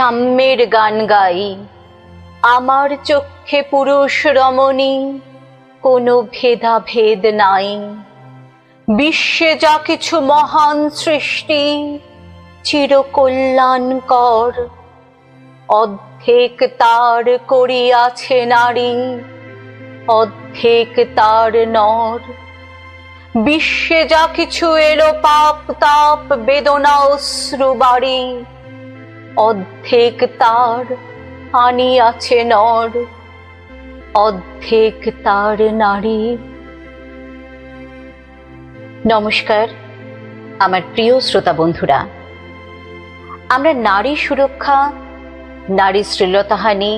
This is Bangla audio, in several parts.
সাম্যের গান গাই। আমার চক্ষে পুরুষ রমণী, কোনো ভেদাভেদ নাই। বিশ্বে যা কিছু মহান সৃষ্টি, চিরকল্যাণকর। অর্ধেক তার করিয়াছে নারী, অর্ধেক তার নর। বিশ্বে যা কিছু এলো পাপ তাপ বেদনা অশ্রু বাড়ি, অর্ধেক তার আনিয়াছে নর, অর্ধেক তার নারী। নমস্কার আমার প্রিয় শ্রোতা বন্ধুরা, আমরা নারী সুরক্ষা, নারী শ্লীলতাহানি,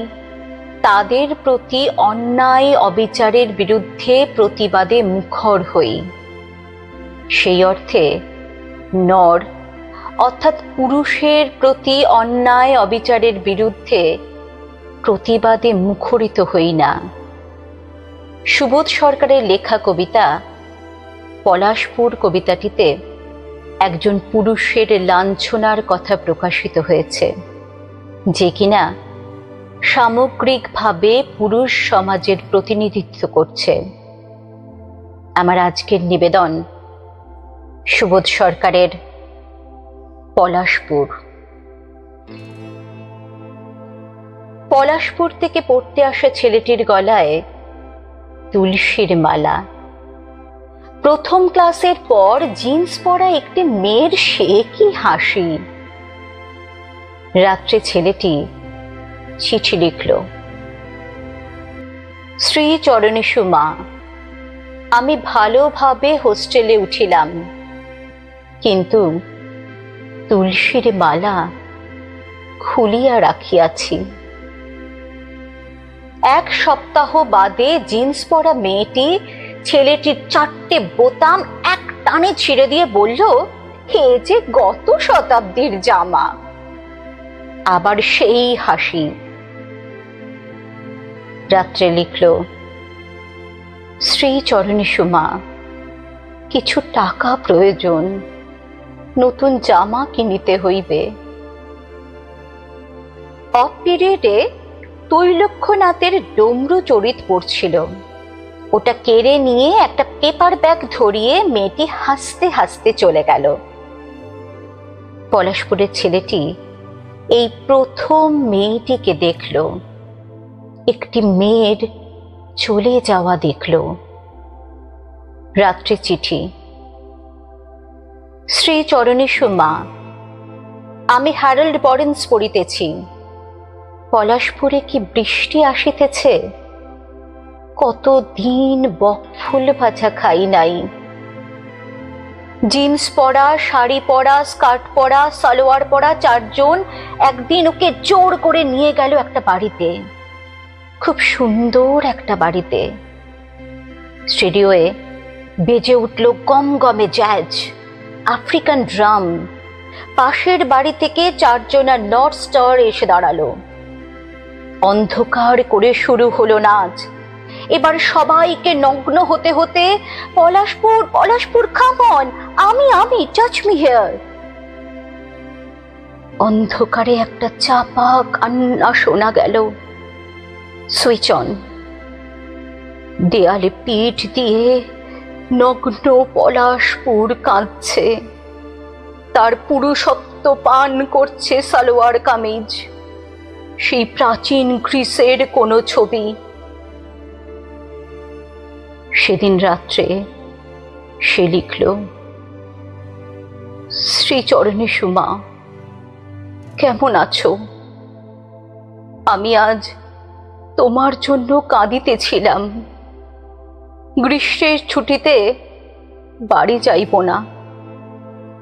তাদের প্রতি অন্যায় অবিচারের বিরুদ্ধে প্রতিবাদে মুখর হই। সেই অর্থে নর অর্থাৎ পুরুষের প্রতি অন্যায় অবিচারের বিরুদ্ধে প্রতিবাদে মুখরিত হই না। সুবোধ সরকারের লেখা কবিতা পলাশপুর কবিতাটিতে একজন পুরুষের লাঞ্ছনার কথা প্রকাশিত হয়েছে, যে কিনা সামগ্রিকভাবে পুরুষ সমাজের প্রতিনিধিত্ব করছে। আমার আজকের নিবেদন সুবোধ সরকারের পলাশপুর। পলাশপুর থেকে পড়তে আসা ছেলেটির গলায় তুলসীর মালা। প্রথম ক্লাসের পর জিন্স পরা একটি মেয়ের সে কি হাসি। রাত্রে ছেলেটি চিঠি লিখল। শ্রী চরণেষু মা, আমি ভালোভাবে হোস্টেলে উঠিলাম, কিন্তু তুলসীর মালা খুলিয়া রাখিয়াছি। এক সপ্তাহ বাদে জিন্স পরা মেয়েটি ছেলেটির 4টে বোতাম এক টানে ছিঁড়ে দিয়ে বলল, এ যে গত শতাব্দীর জামা। আবার সেই হাসি। রাত্রে লিখল, শ্রী চরণেষু মা, কিছু টাকা প্রয়োজন, নতুন জামা কিনিতে হইবে। অফ পিরিয়ডে তৈলক্ষ্যনাথের ডমরু চরিত পড়ছিল। ওটা কেড়ে নিয়ে একটা পেপার ব্যাগ ধরিয়ে মেয়েটি হাসতে হাসতে চলে গেল। পলাশপুরের ছেলেটি এই প্রথম মেয়েটিকে দেখল, একটি মেয়ের চলে যাওয়া দেখল। রাত্রে চিঠি। শ্রী চরণেষু মা, আমি হ্যারল্ড বরেন্স পড়িতেছি। পলাশপুরে কি বৃষ্টি আসিতেছে? কতদিন বকফুল ভাজা খাই নাই। জিন্স পরা, শাড়ি পরা, স্কার্ট পরা, সালোয়ার পরা 4 জন একদিন ওকে জোর করে নিয়ে গেল একটা বাড়িতে, খুব সুন্দর একটা বাড়িতে। স্টুডিওয়ে বেজে উঠল গমগমে জ্যাজ, আফ্রিকান ড্রাম। পাশের বাড়ি থেকে 4 জনা নর্থ স্টার এসে দাঁড়ালো। অন্ধকার করে শুরু হলো নাচ। এবার সবাইকে নগ্ন হতে হতে, পলাশপুর পলাশপুর কাম অন, আমি টাচ মি হিয়ার। অন্ধকারে একটা চাপা কান্না শোনা গেল। Switch on. দেয়ালে পিঠ দিয়ে নগ্ন পলাশপুর কাঁদছে। তার পুরুষত্ব পান করছে সালোয়ার কামিজ, সেই প্রাচীন গ্রিসের কোনো ছবি। সেদিন রাত্রে সে লিখল, শ্রী চরণেষু মা, কেমন আছো? আমি আজ তোমার জন্য কাঁদিতেছিলাম। গ্রীষ্মের ছুটিতে বাড়ি যাইব না।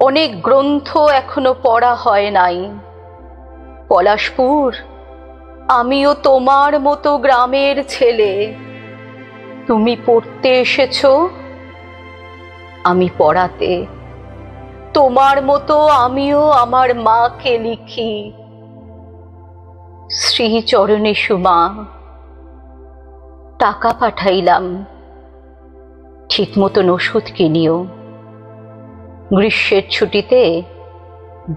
অনেক গ্রন্থ এখনো পড়া হয় নাই। পলাশপুর, আমিও তোমার মতো গ্রামের ছেলে। তুমি পড়তে এসেছো, আমি পড়াতে। তোমার মতো আমিও আমার মাকে লিখি। শ্রী চরণেষু মা, টাকা পাঠাইলাম, ঠিক মতন ওষুধ কিনিও। গ্রীষ্মের ছুটিতে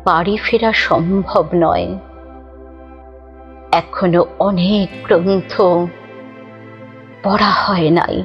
বাড়ি ফেরা সম্ভব নয়। এখনো অনেক গ্রন্থ পড়া হয় নাই।